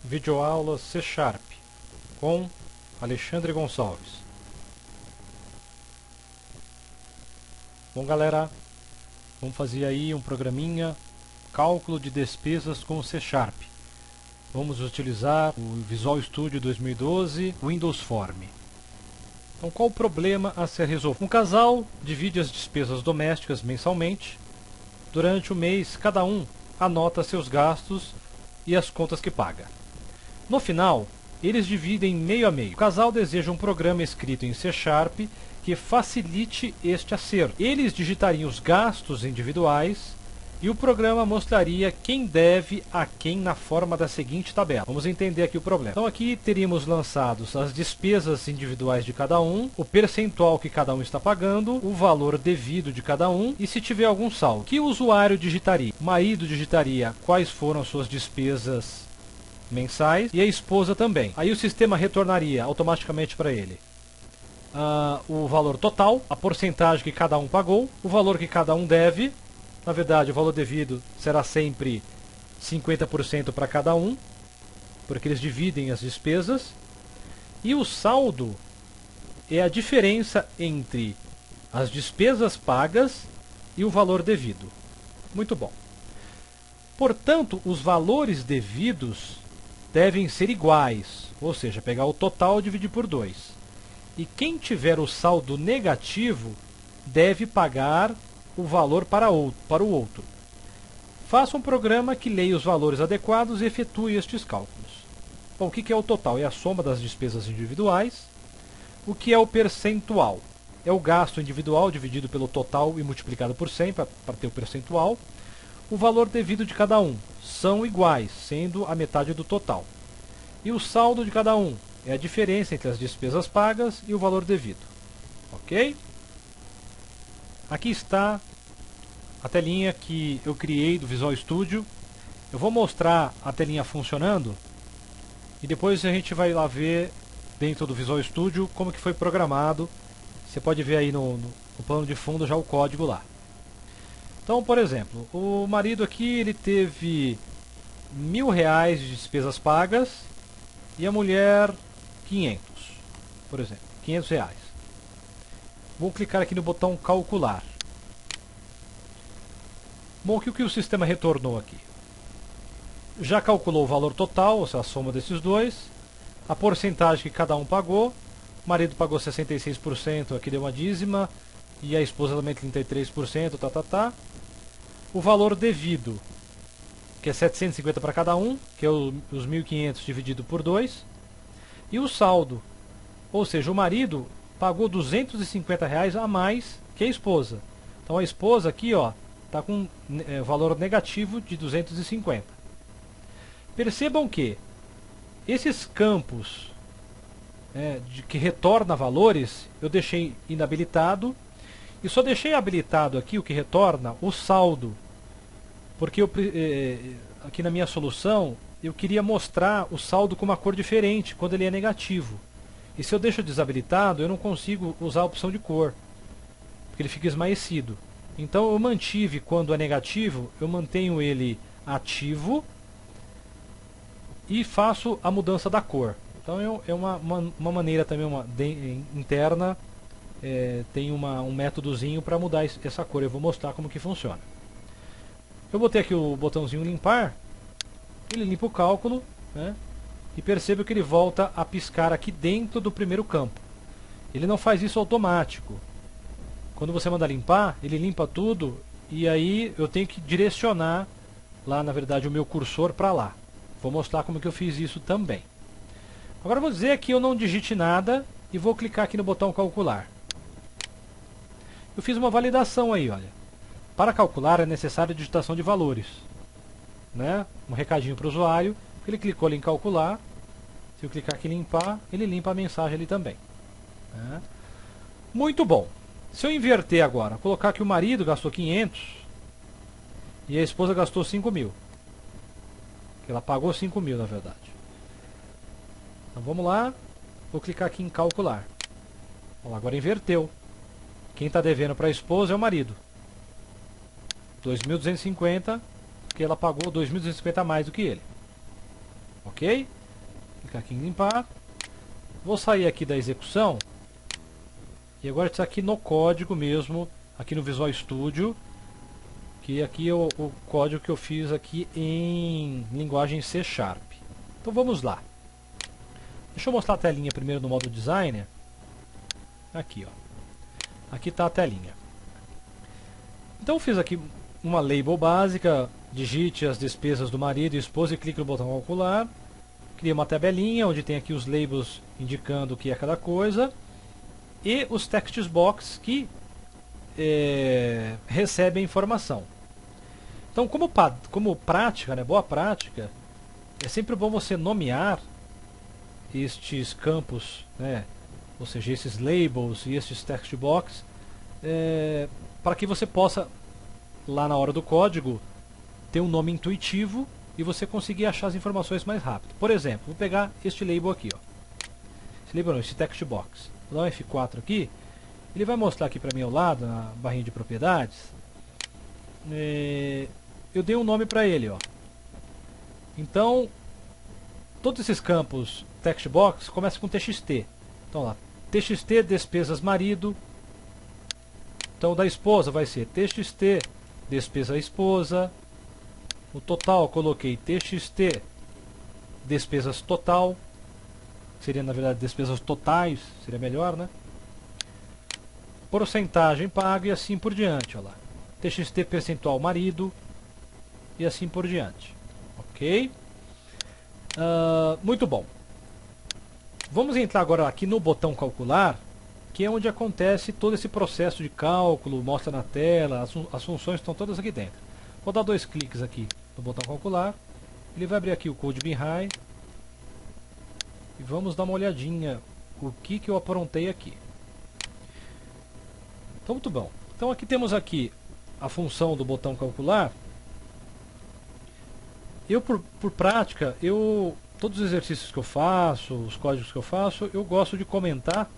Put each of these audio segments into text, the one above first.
Videoaula C Sharp com Alexandre Gonçalves. Bom, galera, vamos fazer aí um programinha cálculo de despesas com C Sharp. Vamos utilizar o Visual Studio 2012 Windows Form. Então, qual o problema a ser resolvido? Um casal divide as despesas domésticas mensalmente. Durante o mês, cada um anota seus gastos e as contas que paga. No final, eles dividem meio a meio. O casal deseja um programa escrito em C Sharp que facilite este acerto. Eles digitariam os gastos individuais e o programa mostraria quem deve a quem na forma da seguinte tabela. Vamos entender aqui o problema. Então aqui teríamos lançados as despesas individuais de cada um, o percentual que cada um está pagando, o valor devido de cada um e se tiver algum saldo. O que o usuário digitaria? O marido digitaria quais foram as suas despesas mensais e a esposa também. Aí o sistema retornaria automaticamente para ele o valor total, a porcentagem que cada um pagou, o valor que cada um deve. Na verdade, o valor devido será sempre 50% para cada um, porque eles dividem as despesas. E o saldo é a diferença entre as despesas pagas e o valor devido. Muito bom. Portanto, os valores devidos devem ser iguais, ou seja, pegar o total e dividir por 2. E quem tiver o saldo negativo deve pagar o valor para o outro. Faça um programa que leia os valores adequados e efetue estes cálculos. Bom, o que é o total? É a soma das despesas individuais. O que é o percentual? É o gasto individual dividido pelo total e multiplicado por 100 para ter o percentual. O valor devido de cada um são iguais, sendo a metade do total. E o saldo de cada um é a diferença entre as despesas pagas e o valor devido. Ok? Aqui está a telinha que eu criei do Visual Studio. Eu vou mostrar a telinha funcionando e depois a gente vai lá ver dentro do Visual Studio como que foi programado. Você pode ver aí no plano de fundo já o código lá. Então, por exemplo, o marido aqui ele teve R$1.000 de despesas pagas e a mulher 500, por exemplo, R$500. Vou clicar aqui no botão calcular. Bom, o que o sistema retornou aqui? Já calculou o valor total, ou seja, a soma desses dois, a porcentagem que cada um pagou. O marido pagou 66%, aqui deu uma dízima, e a esposa também 33%, O valor devido, que é 750 para cada um, que é os 1.500 dividido por 2. E o saldo, ou seja, o marido pagou R$250 a mais que a esposa. Então a esposa aqui está com valor negativo de 250. Percebam que esses campos que retorna valores, eu deixei inabilitado. E só deixei habilitado aqui o que retorna o saldo. Porque aqui na minha solução eu queria mostrar o saldo com uma cor diferente quando ele é negativo. E se eu deixo desabilitado, eu não consigo usar a opção de cor, porque ele fica esmaecido. Então eu mantive quando é negativo, eu mantenho ele ativo e faço a mudança da cor. Então é uma maneira também interna, tem um métodozinho para mudar essa cor. Eu vou mostrar como que funciona. Eu botei aqui o botãozinho limpar, ele limpa o cálculo, e perceba que ele volta a piscar aqui dentro do primeiro campo. Ele não faz isso automático. Quando você manda limpar, ele limpa tudo e aí eu tenho que direcionar lá, na verdade, o meu cursor para lá. Vou mostrar como que eu fiz isso também. Agora eu vou dizer que eu não digite nada e vou clicar aqui no botão calcular. Eu fiz uma validação aí, olha. Para calcular é necessária a digitação de valores. Um recadinho para o usuário. Ele clicou ali em calcular. Se eu clicar aqui em limpar, ele limpa a mensagem ali também. Muito bom. Se eu inverter agora, colocar que o marido gastou 500 e a esposa gastou 5.000. Ela pagou 5.000 na verdade. Então vamos lá. Vou clicar aqui em calcular. Agora inverteu. Quem está devendo para a esposa é o marido. 2.250, porque ela pagou 2.250 a mais do que ele. Ok? clicar aqui em limpar. Vou sair aqui da execução. E agora está aqui no código mesmo, aqui no Visual Studio. Que aqui é o código que eu fiz aqui em linguagem C#. Então vamos lá. Deixa eu mostrar a telinha primeiro no modo Designer. Aqui, ó. Aqui está a telinha. Então eu fiz aqui uma label básica. Digite as despesas do marido e esposa e clique no botão calcular. Cria uma tabelinha onde tem aqui os labels indicando o que é cada coisa. E os text box que recebem informação. Então, como prática, né, boa prática, é sempre bom você nomear estes campos, né, ou seja, esses labels e esses text box, para que você possa, lá na hora do código, ter um nome intuitivo e você conseguir achar as informações mais rápido. Por exemplo, vou pegar este label aqui, ó. Esse label não, esse text box. Vou dar um F4 aqui. Ele vai mostrar aqui para mim ao lado, na barrinha de propriedades. Eu dei um nome para ele, ó. Então, todos esses campos text box começam com txt. Então lá, txt despesas marido. Então da esposa vai ser txt despesa esposa. O total coloquei txt despesas total. Seria na verdade despesas totais, seria melhor, né? Porcentagem paga e assim por diante, ó lá. TXT percentual marido e assim por diante. Ok? Muito bom. Vamos entrar agora aqui no botão calcular, que é onde acontece todo esse processo de cálculo, mostra na tela, as funções estão todas aqui dentro. Vou dar 2 cliques aqui no botão calcular, ele vai abrir aqui o Code Behind e vamos dar uma olhadinha o que eu aprontei aqui. Então, muito bom. Então aqui temos aqui a função do botão calcular. Eu, por prática, todos os exercícios que eu faço, os códigos que eu faço, eu gosto de comentar,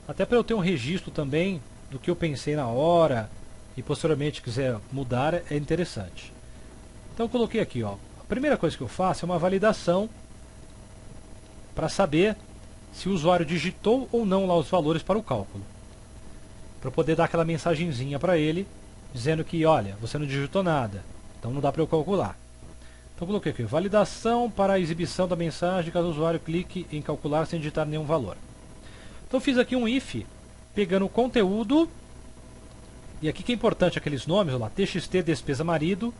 até para eu ter um registro também do que eu pensei na hora e posteriormente quiser mudar, é interessante. Então eu coloquei aqui, ó, a primeira coisa que eu faço é uma validação para saber se o usuário digitou ou não lá os valores para o cálculo. Para poder dar aquela mensagenzinha para ele, dizendo que, olha, você não digitou nada, então não dá para eu calcular. Então eu coloquei aqui, validação para a exibição da mensagem caso o usuário clique em calcular sem digitar nenhum valor. Então eu fiz aqui um if, pegando o conteúdo, e aqui que é importante aqueles nomes, olha lá, txt despesa marido,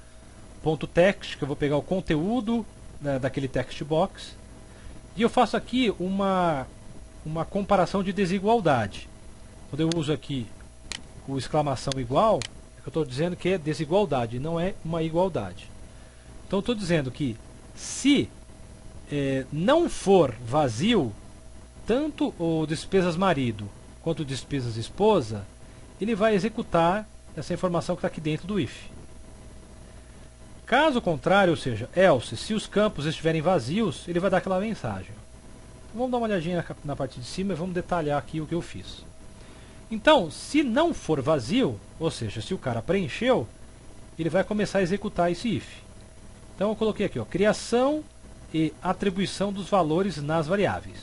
ponto .text, que eu vou pegar o conteúdo, né, daquele text box, e eu faço aqui uma comparação de desigualdade. Quando eu uso aqui o exclamação igual, é que eu estou dizendo que é desigualdade, não é uma igualdade. Então eu estou dizendo que se não for vazio, tanto o despesas marido quanto o despesas esposa, ele vai executar essa informação que está aqui dentro do if. Caso contrário, ou seja, else, se os campos estiverem vazios, ele vai dar aquela mensagem. Então, vamos dar uma olhadinha na parte de cima e vamos detalhar aqui o que eu fiz. Então, se não for vazio, ou seja, se o cara preencheu, ele vai começar a executar esse if. Então eu coloquei aqui, ó, criação e atribuição dos valores nas variáveis.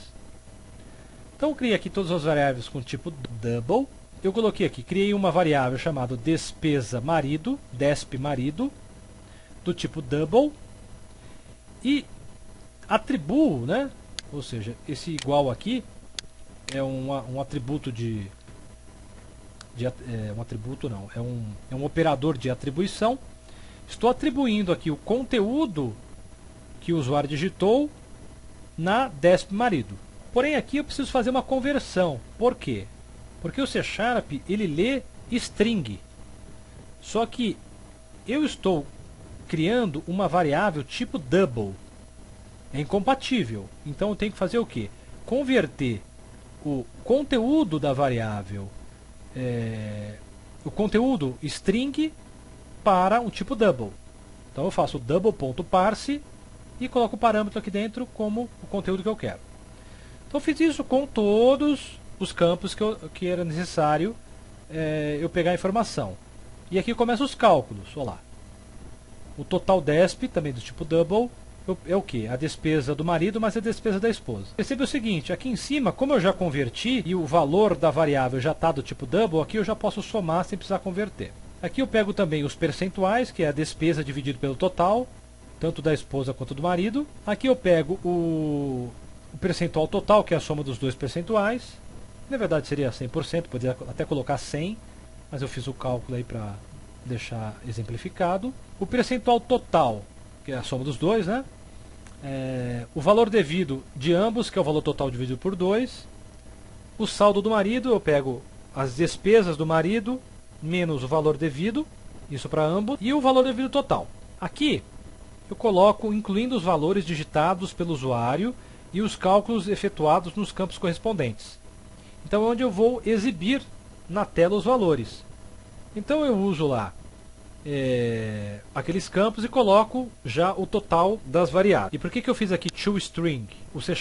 Então eu criei aqui todas as variáveis com tipo double. Eu coloquei aqui, criei uma variável chamada despesa marido, desp marido, do tipo double. E atribuo, né? Ou seja, esse igual aqui é um atributo um atributo não, é um operador de atribuição. Estou atribuindo aqui o conteúdo que o usuário digitou na desp marido. Porém aqui eu preciso fazer uma conversão. Por quê? Porque o C# ele lê string. Só que eu estou criando uma variável tipo double. É incompatível. Então eu tenho que fazer o quê? Converter o conteúdo da variável, o conteúdo string, para um tipo double. Então eu faço double.parse e coloco o parâmetro aqui dentro como o conteúdo que eu quero. Então eu fiz isso com todos os campos que era necessário eu pegar a informação. E aqui começam os cálculos. Olha lá. O total desp, também do tipo double, é o que? A despesa do marido mais a despesa da esposa. Perceba o seguinte, aqui em cima, como eu já converti e o valor da variável já está do tipo double, aqui eu já posso somar sem precisar converter. Aqui eu pego também os percentuais, que é a despesa dividido pelo total, tanto da esposa quanto do marido. Aqui eu pego o percentual total, que é a soma dos dois percentuais. Na verdade seria 100%, poderia até colocar 100, mas eu fiz o cálculo aí para deixar exemplificado. O percentual total, que é a soma dos dois, né? O valor devido de ambos, que é o valor total dividido por 2. O saldo do marido, eu pego as despesas do marido menos o valor devido, isso para ambos, e o valor devido total. Aqui eu coloco incluindo os valores digitados pelo usuário e os cálculos efetuados nos campos correspondentes. Então é onde eu vou exibir na tela os valores. Então eu uso lá aqueles campos e coloco já o total das variáveis. E por que eu fiz aqui toString? O C#,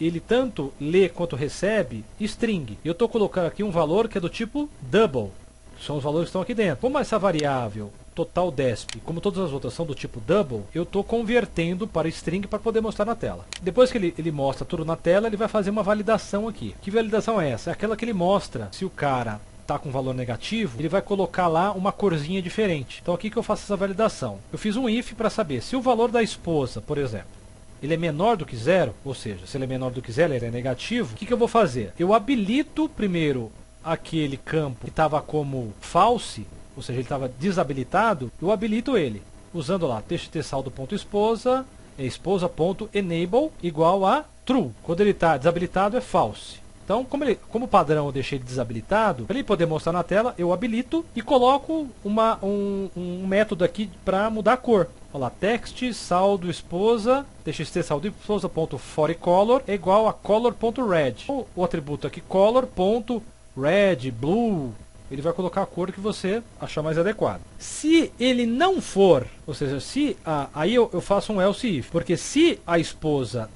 ele tanto lê quanto recebe string. Eu estou colocando aqui um valor que é do tipo double. São os valores que estão aqui dentro. Como essa variável total desp, como todas as outras são do tipo double, eu estou convertendo para string para poder mostrar na tela. Depois que ele mostra tudo na tela, ele vai fazer uma validação aqui. Que validação é essa? É aquela que ele mostra se o cara está com valor negativo, ele vai colocar lá uma corzinha diferente. Então aqui que eu faço essa validação. Eu fiz um if para saber se o valor da esposa, por exemplo, ele é menor do que zero, ou seja, se ele é menor do que zero, ele é negativo, o que eu vou fazer? Eu habilito primeiro aquele campo que estava como false, ou seja, ele estava desabilitado, eu habilito ele, usando lá txtsaldo.esposa, esposa.enable igual a true. Quando ele está desabilitado é false. Então, como padrão eu deixei ele desabilitado, para ele poder mostrar na tela, eu habilito e coloco um método aqui para mudar a cor. Olha lá, text saldo esposa, txtsaldo esposa.forecolor é igual a color.red. O atributo aqui color.red, blue, ele vai colocar a cor que você achar mais adequada. Se ele não for, ou seja, aí eu faço um else if, porque se a esposa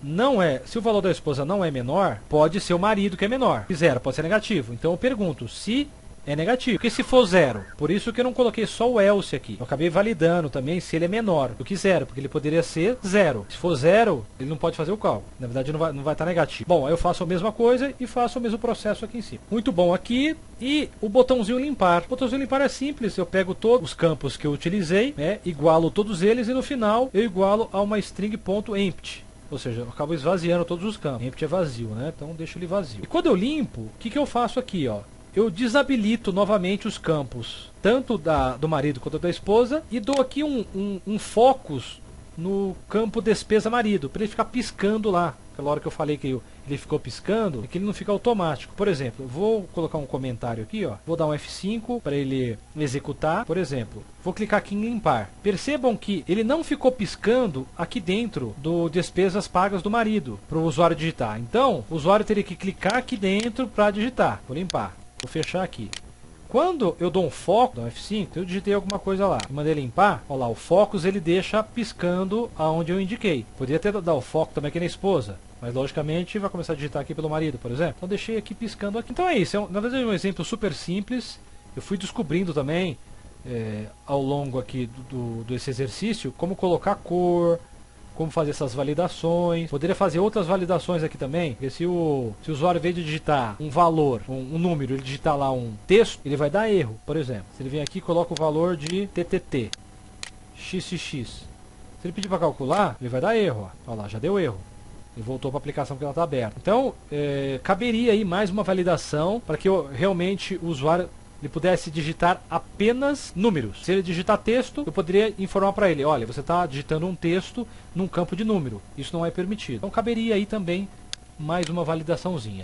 se o valor da esposa não é menor, pode ser o marido que é menor. Se zero, pode ser negativo. Então eu pergunto se é negativo. Porque se for zero, por isso que eu não coloquei só o else aqui. Eu acabei validando também se ele é menor do que zero, porque ele poderia ser zero. Se for zero, ele não pode fazer o cálculo. Na verdade, não vai estar negativo. Bom, aí eu faço a mesma coisa e faço o mesmo processo aqui em cima. Muito bom aqui. E o botãozinho limpar. O botãozinho limpar é simples. Eu pego todos os campos que eu utilizei, igualo todos eles e no final eu igualo a uma string.empty. Ou seja, eu acabo esvaziando todos os campos. Empty é vazio, né? Então deixo ele vazio. E quando eu limpo, o que eu faço aqui, ó? Eu desabilito novamente os campos, tanto do marido quanto da esposa, e dou aqui um focus no campo despesa marido, para ele ficar piscando lá. Aquela hora que eu falei que ele ficou piscando, é que ele não fica automático. Por exemplo, eu vou colocar um comentário aqui, ó, vou dar um F5 para ele executar. Por exemplo, vou clicar aqui em limpar. Percebam que ele não ficou piscando aqui dentro do despesas pagas do marido, para o usuário digitar. Então, o usuário teria que clicar aqui dentro para digitar. Vou limpar. Vou fechar aqui. Quando eu dou um foco, dou um F5, eu digitei alguma coisa lá e mandei limpar, olha lá, o focus ele deixa piscando aonde eu indiquei. Poderia ter dado o foco também aqui na esposa, mas logicamente vai começar a digitar aqui pelo marido, por exemplo. Então deixei aqui piscando aqui. Então é isso, na verdade é um exemplo super simples. Eu fui descobrindo também, ao longo aqui desse exercício, como colocar cor, como fazer essas validações. Poderia fazer outras validações aqui também, porque se o usuário, em vez de digitar um valor, um número, ele digitar lá um texto, ele vai dar erro, por exemplo. Se ele vem aqui e coloca o valor de TTT, XXX. Se ele pedir para calcular, ele vai dar erro. Ó. Olha lá, já deu erro. Ele voltou para a aplicação porque ela está aberta. Então, caberia aí mais uma validação para que realmente o usuário ele pudesse digitar apenas números. Se ele digitar texto, eu poderia informar para ele, olha, você está digitando um texto num campo de número. Isso não é permitido. Então caberia aí também mais uma validaçãozinha.